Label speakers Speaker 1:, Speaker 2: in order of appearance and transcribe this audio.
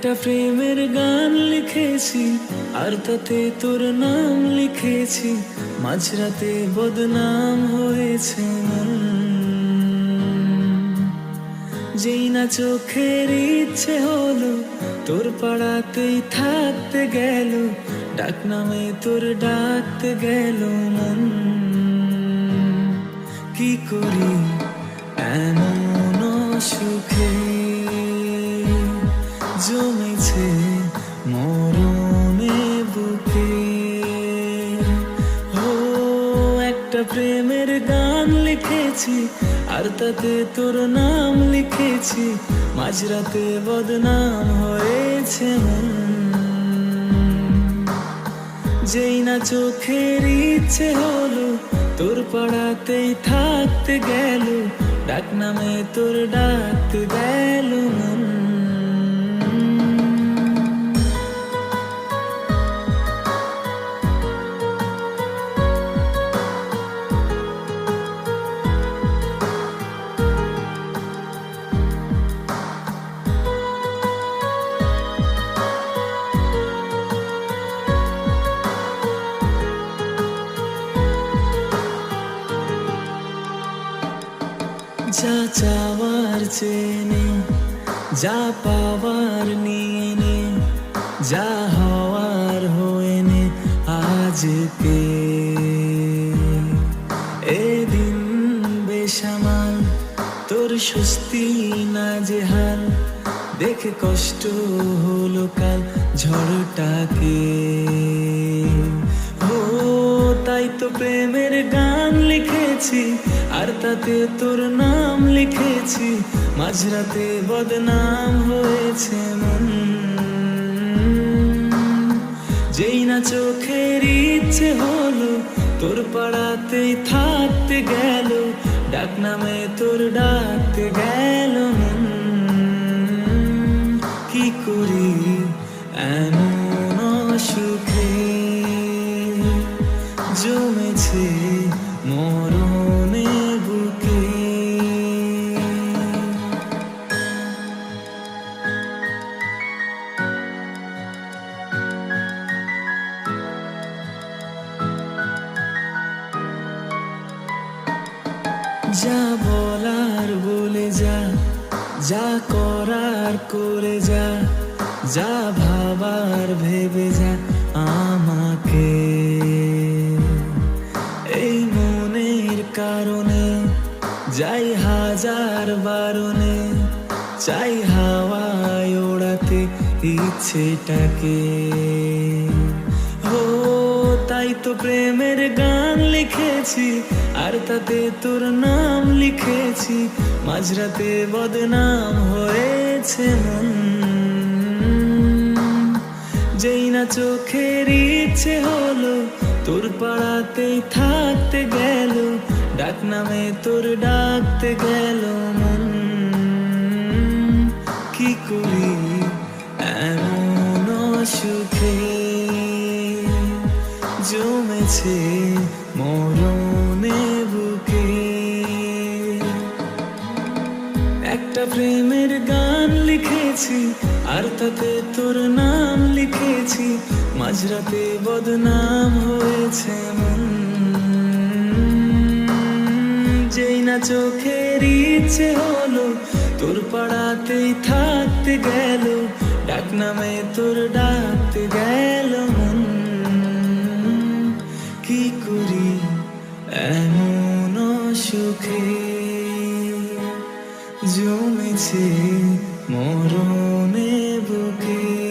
Speaker 1: একটা প্রেমের গান লিখেছি আর তাতে তোর নাম লিখেছি, মাঝরাতে বদনাম হয়েছে মন। যেই না চোখের ইচ্ছে হলো তোর পাড়াতেই থাকতে গেল, ডাক নামে তোর ডাকতে গেল মন। কি করি এমন সুখে জমেছে মরণে বুকে। ও একটা প্রেমের গান লিখেছি আর তাতে তোর নাম লিখেছি, মাঝরাতে বদনাম হয়েছে মন। যেই না চোখের ইচ্ছে হলো তোর পাড়াতেই থাকতে গেল, ডাক নামে তোর ডাকতে গেল মন। যা চাওয়ার চেনে, যা পাওয়ার নিয়ে নে, যা হওয়ার হয়ে নে আজকে। এদিন বেসামাল তোর স্বস্তি না যে হাল, দেখে কষ্ট হলো কাল ঝড়টাকে। ও তাই তো প্রেমের গান লিখেছি আর তাতে তোর নাম লিখেছি, মাঝরাতে বদনাম হয়েছে মন। যেই না চোখের ইচ্ছে হলো তোর পাড়াতেই থাকতে গেল, ডাক নামে তোর ডাকতে গেল মন। কি করি এমন সুখে জমেছে মরণে বুকে। যা বলার বলে যা, যা করার করে যা, যা ভাবার ভেবে যা আমাকে। এই মনের কারণে যাই হাজার বারণে, চাই হাওয়ায় ওড়াতে ইচ্ছেটাকে। ও তাই তো প্রেমের গান লিখেছি আর তাতে তোর নাম লিখেছি, মাঝরাতে বদনাম হয়েছে মন। যেই না চোখের ইচ্ছে হলো তোর পাড়াতেই থাকতে গেল, ডাক নামে তোর ডাকতে গেল মন। কি করি এমন সুখে জমেছে মরণে বুকে। একটা প্রেমের গান লিখেছি আর তাতে তোর নাম লিখেছি, মাঝরাতে বদনাম হয়েছে মন। যেই না চোখের ইচ্ছে হলো তোর পাড়াতেই থাকতে গেল, ডাক নামে তোর ডাকতে গেল মন। কি করি এমন সুখে জমেছে মরণে বুকে।